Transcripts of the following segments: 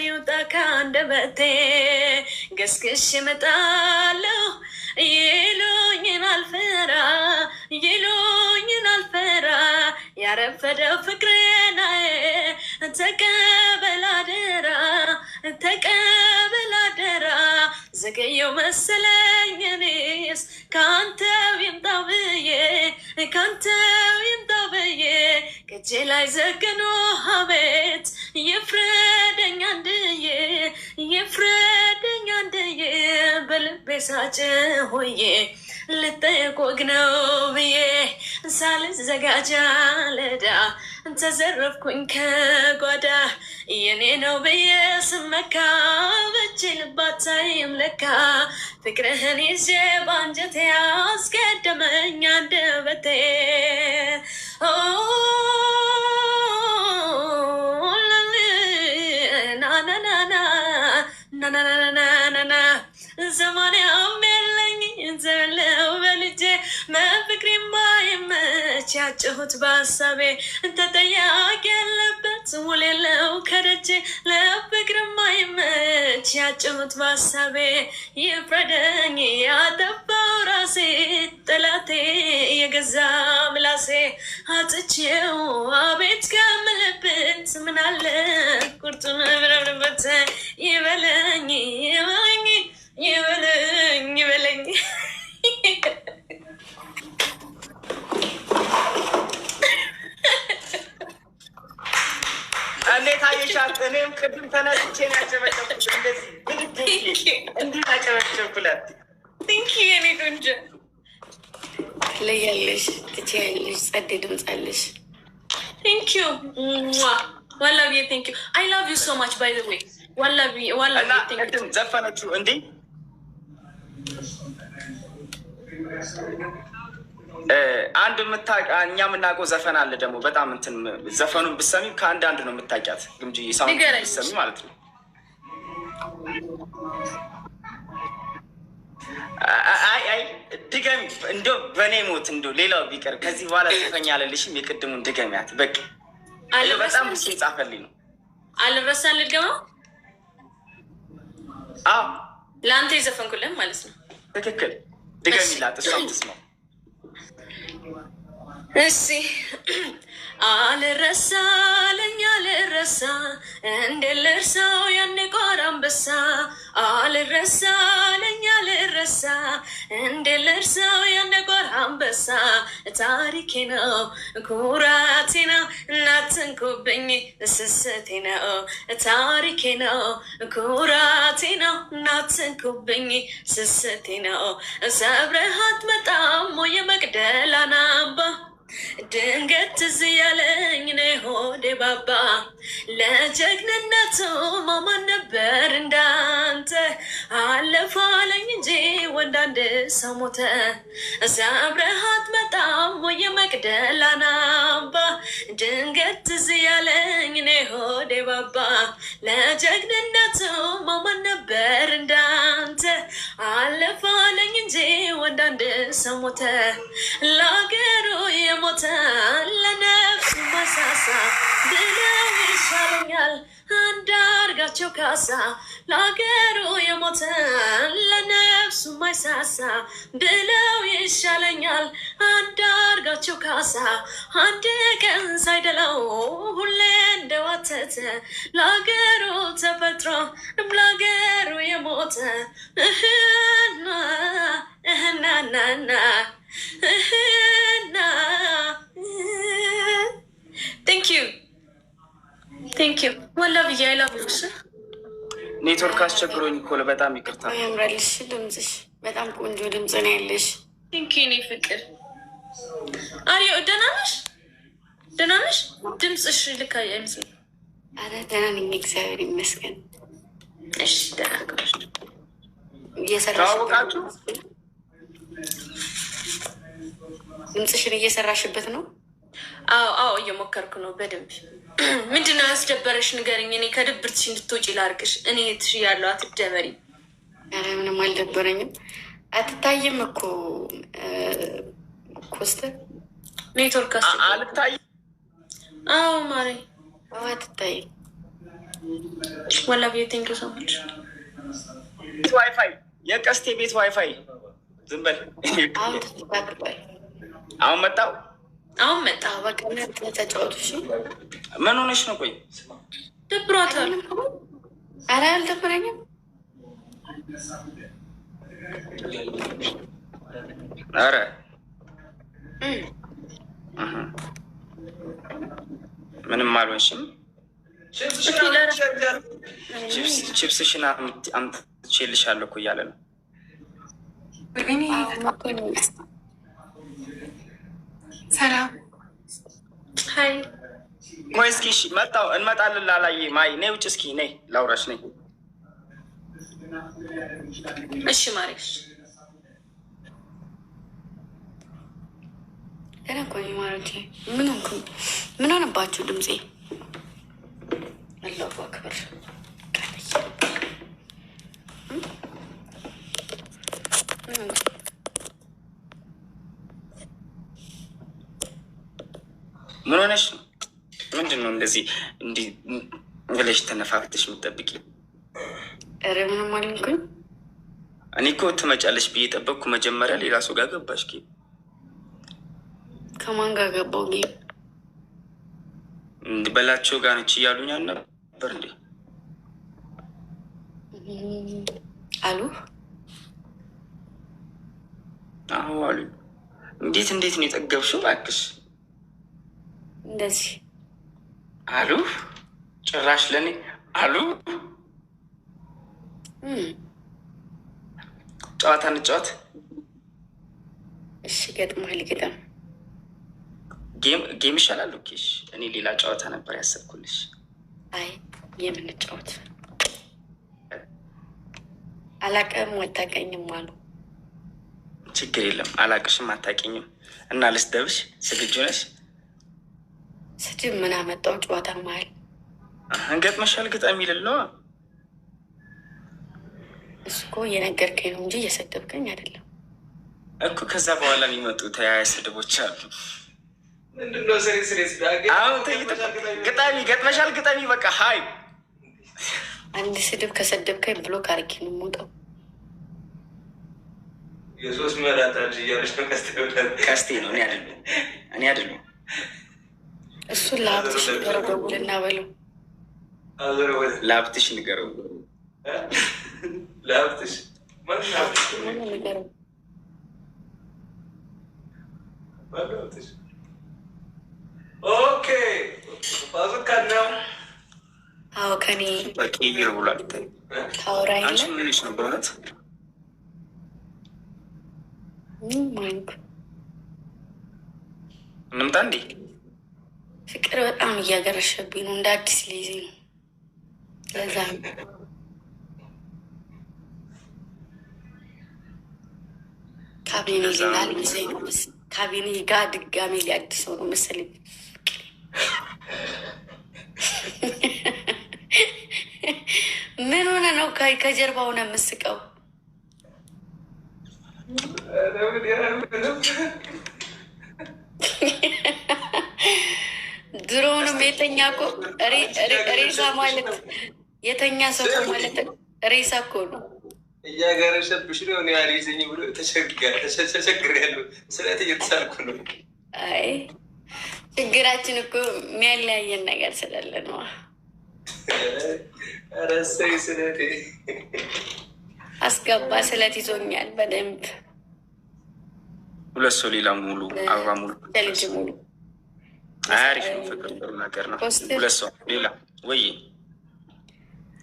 ይውጣ ካንደበቴ ገስግሽ እመጣለሁ ይሉኝን አልፈራ ያረፈደው ፍቅሬና ተቀበል አደራ ዘገየው መሰለኝ እኔስ ካንተው ይምጣው ብዬ ከእጄ ላይ ዘግኖ አቤት ይፍረደኝ አንድዬ በልቤ ሳጭሆዬ ልጠየቅ ወግ ነው ብዬ ሳልዘጋጃ ለዳ ተዘረፍኩኝ ከጓዳ የኔ ነው ብዬ ስመካ በእጄ ልባታይም ለካ ፍቅርህን ይዤ በአንጀቴ አስቀደመኝ አንደበቴ ናናናናናናናናና ዘማንያም የለኝ ዘለው በልጄ መፍቅሬም ባይመች ያጭሁት በሀሳቤ ተጠያቂ ያለበት ውል የለው ከደጄ ለፍቅርም ባይመች ያጭሁት በሀሳቤ ይፍረደኝ ያጠፋው ራሴ ጠላቴ የገዛ ምላሴ አጥቼው አቤት ከምልበት ምናለ ቁርጡን ብረብርበት ይበለኝ እንዴት አየሻት? እኔም ቅድም ተነስቼ ነው ያጨበጨብኩት። እንደዚህ እንዲህ አጨበጨብኩላት። ቴንኪ የኔ ቆንጆ ትለያለሽ፣ ትችያለሽ፣ ጸዴ ድምጻለሽ። ቴንኪ ዋላቢ ቴንኪ አይ ላቭ ዩ ሶ ማች ባይ ዘ ዌይ ዋላቢ ቅድም ዘፈነችው እንዲህ አንድ እኛ የምናውቀው ዘፈን አለ ደግሞ በጣም እንትን ዘፈኑን ብሰሚ ከአንዳንድ ነው የምታውቂያት ግምጂ ሳውንድ ብሰሚ ማለት ነው። አይ ድገሚ እንደው በእኔ ሞት እንደው ሌላው ቢቀር ከዚህ በኋላ ጽፈኛ አለልሽም። የቅድሙን ድገሚያት በቃ በጣም ስ ጻፈልኝ ነው አልረሳን ልድገማ ለአንተ የዘፈንኩልን ማለት ነው። ትክክል ድገሚላት እሷም ትስማው። እሺ አልረሳለኝ እንደ ልርሳው ያኔ ጓር አንበሳ አልረሳለኝ እንደ ልርሳው ያኔ ጓር አንበሳ ታሪኬ ነው ኩራቴ ነው እናትንኩብኝ ስስቴ ነው ታሪኬ ነው ኩራቴ ነው እናትንኩብኝ ስስቴ ነው ሰብረሃት መጣሞ የመቅደላን አምባ ድንገት ትዝ ያለኝ ነው ሆዴ ባባ ለጀግንነቱ ማማን ነበር እንዳንተ አለፋለኝ እንጂ ወንድ አንድ ሰው ሞተ ሰብረሃት መጣም ወይ መቅደላን አምባ ድንገት ትዝ ያለኝ ነው ሆዴ ባባ ለጀግንነቱ ማማን ነበር እንዳንተ አለፋለኝ እንጂ ወንድ አንድ ሰው ሞተ ለአገሩ የሞተ ለነፍሱ ማሳሳ ብለው ይሻለኛል አንዳርጋቸው ካሳ ለአገሩ የሞተ ለነፍሱ ማይሳሳ ብለው ይሻለኛል አንዳርጋቸው ካሳ አንድ ቀን ሳይደለው ሁሌ እንደዋተተ ለአገሩ ተፈጥሮ ለአገሩ የሞተ እህናናና ቴንክ ዩ ወላ ብዬ አይላብሽ ኔትወርክ አስቸግሮኝ እኮ በጣም ይቅርታ። ያምራልሽ ድምፅሽ፣ በጣም ቆንጆ ድምፅ ነው ያለሽ። ቴንክ ዩ ኔ ፍቅር። አሪዮ ደህና ነሽ? ድምፅሽ ልክ አይመስልም። አረ ደህና ነኝ እግዚአብሔር ይመስገን። እሺ ደህና ነሽ? እየሰራሽበት ድምፅሽን እየሰራሽበት ነው? አዎ እየሞከርኩ ነው በደንብ። ምንድነው ያስደበረሽ ንገረኝ። እኔ ከድብርትሽ እንድትወጪ ላርግሽ። እኔ የትሽ ያለው አትደበሪ። ኧረ ምንም አልደበረኝም። አትታይም እኮ ኮስተር ኔትወርክ አልታይም። አዎ ማሬ አትታይም። ወላ ቤት ቴንክ ዩ ሶ ማች። ዋይፋይ የቀስቴ ቤት ዋይፋይ ዝም በል። አሁን መጣው አሁን መጣ። በቃ ተጫወቱ። እሺ ምን ሆነሽ ነው? ቆይ ደብሯታል። ኧረ አልደበረኝም። ኧረ ምንም አልሆንሽም። ቺፕስሽን አምጥቼልሻለሁ እኮ እያለ ነው። ሰላም ሀይ። ቆይ እስኪ መጣሁ እንመጣለን። ላላየ ማይ ነይ ውጭ እስኪ ነይ ላውራሽ ነይ። እሺ ማሪሽ ገና እኮ ማለቴ ምን ሆነባችሁ? ድምፄ አላሁ አክበር። ምን ሆነሽ ነው? ምንድን ነው እንደዚህ እንዲህ ብለሽ ተነፋፍተሽ የምትጠብቂ? ኧረ ምንም አልሆንኩኝ። እኔ እኮ ትመጫለሽ ብዬ ጠበቅኩ። መጀመሪያ ሌላ ሰው ጋር ገባሽ። ከማን ጋር ገባው? በላቸው ጋር ነች እያሉኝ ነበር እንዴ? አሉ። አዎ አሉ። እንዴት ነው የጠገብሽው? እባክሽ እንደዚህ አሉ። ጭራሽ ለእኔ አሉ። ጨዋታ እንጫወት። እሺ ገጥመሃል? ግጠም። ጌም ይሻላል። ኦኬሽ። እኔ ሌላ ጨዋታ ነበር ያሰብኩልሽ። አይ የምንጫወት አላቀም አታውቀኝም አሉ። ችግር የለም አላቅሽም አታውቂኝም። እና ልስደብሽ ዝግጁ ነሽ? ስድብ ምን አመጣው? ጨዋታ መሀል ገጥመሻል? ግጠም ይልል ነው እሱ እኮ እየነገርከኝ ነው እንጂ እየሰደብከኝ አይደለም እኮ። ከዛ በኋላ የሚመጡ ተያያዥ ስድቦች አሉ። ግጠሚ፣ ገጥመሻል? ግጠሚ። በቃ ሀይ። አንድ ስድብ ከሰደብከኝ ብሎክ አድርጌ ነው የምወጣው። የሶስት መራት አጅ እያለች ነው። ቀስቴ ነው እኔ አይደለሁም። እሱን ለሀብትሽ ንገረው፣ ደውልና በለው። ለሀብትሽ ንገረው። ለሀብትሽ ንገረው። ኦኬ ባዙካ ነው። አዎ ከኔ ይር ብሏል። ታወራ አንቺ ምንሽ ነው በእውነት? ማንኩ እንምጣ እንዴ? ፍቅር በጣም እያገረሸብኝ ነው። እንደ አዲስ ሊይዜ ነው። ለዛ ካቢኔ ጋር ሊይዘኝ ነው። ካቢኔ ጋር ድጋሜ ሊያድሰው ነው መሰለኝ። ምን ሆነ ነው ከጀርባ ሆነ የምስቀው? ድሮውንም የተኛ እኮ ሬሳ ማለት የተኛ ሰው ማለት ሬሳ እኮ ነው። እያገረሸብሽ ነው። እኔ አልይዘኝ ብሎ ተቸግሬያለሁ። ስለት እየተሳልኩ ነው። አይ ችግራችን እኮ የሚያለያየን ነገር ስላለ ነው። ረሰይ ስለት አስገባ። ስለት ይዞኛል በደንብ። ሁለት ሰው ሌላ ሙሉ አበባ ሙሉ ልጅ ሙሉ አሪፍ ነው። ፍቅር ጥሩ ነገር ነው። ሁለት ሰው ሌላ ወይ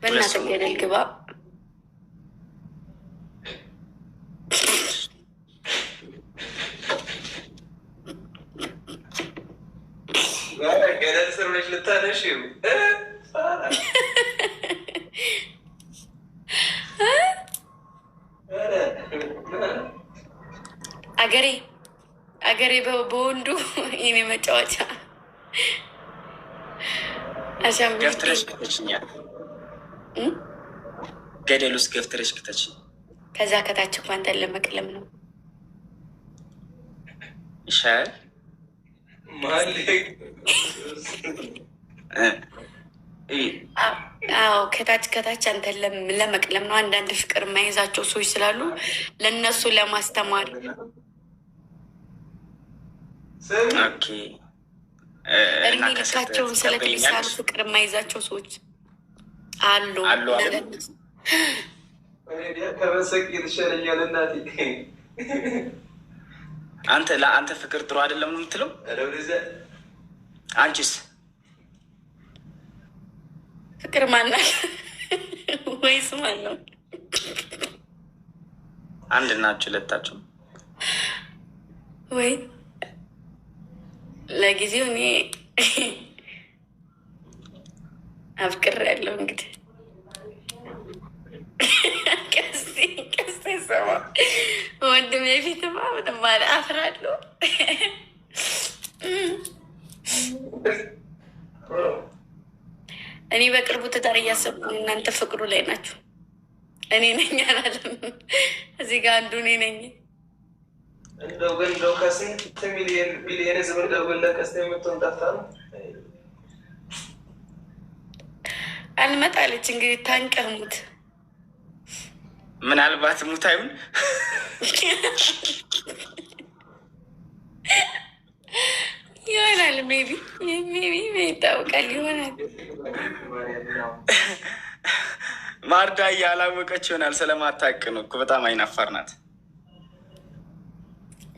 በእናትህ ገደል ግባ። ገደል ስር ብለሽ ልታነሽ አገሬ በወንዱ የኔ መጫወቻ ገፍትረሽ ክተችኛል። ገደል ውስጥ ገፍትረሽ ክተች። ከዛ ከታች እኮ አንተን ለመቅለም ነው ይሻላል። አዎ ከታች አንተን ለመቅለም ነው። አንዳንድ ፍቅር የማይዛቸው ሰዎች ስላሉ ለእነሱ ለማስተማር እድሜ ልካቸውን ስለሚሳሉ ፍቅር የማይዛቸው ሰዎች አሉ። ከመሰቅ የተሻለኛል እናቴ። ለአንተ ፍቅር ጥሩ አይደለም ነው የምትለው? አንቺስ ፍቅር ማናል ወይስ ማን ነው? አንድ ናችሁ ሁለታችሁ ወይ? ለጊዜው እኔ አፍቅሬያለሁ። እንግዲህ ቀስቴ ሰማ ወንድሜ ፊትማ ምንም አፍራለሁ። እኔ በቅርቡ ትዳር እያሰብኩ እናንተ ፍቅሩ ላይ ናችሁ። እኔ ነኝ አላለም። እዚህ ጋር አንዱ እኔ ነኝ። እንደው ግን እንደው ከስንት ቢሊየን ህዝብ እንደጎላ ቀስተ የምትሆን ጠፍታ ነው አልመጣለች። እንግዲህ ታንቀሙት ምናልባት ሙት አይሁን ይሆናል። ሜቢ ይታወቃል። ይሆናል። ማርዳ ያላወቀች ይሆናል። ስለማታውቅ ነው እኮ በጣም አይናፋር ናት።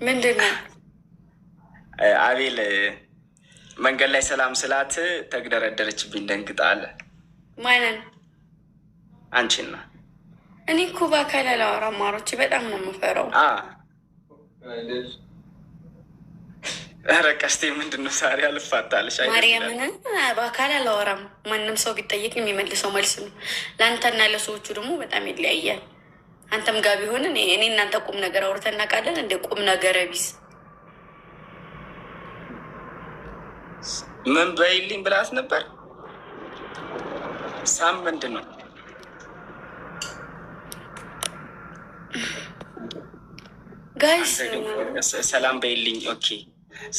ምንድን ነው አቤል መንገድ ላይ ሰላም ስላት ተግደረደረችብኝ። ደንግጣ አለ። ማንን? አንቺና እኔ እኮ በአካል አላወራም። ማሮቼ በጣም ነው የምፈራው። ኧረ ቀስቴ ምንድን ነው ዛሬ አልፋታለሽ? ማርያምን በአካል አላወራም። ማንም ሰው ቢጠየቅ የሚመልሰው መልስ ነው። ለአንተና ለሰዎቹ ደግሞ በጣም ይለያያል። አንተም ጋር ቢሆን እኔ እናንተ ቁም ነገር አውርተን እናውቃለን። እንደ ቁም ነገር ቢስ ምን በይልኝ ብላት ነበር። ሳም ምንድን ነው ጋይስ ሰላም በይልኝ። ኦኬ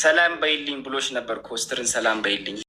ሰላም በይልኝ ብሎች ነበር። ኮስትርን ሰላም በይልኝ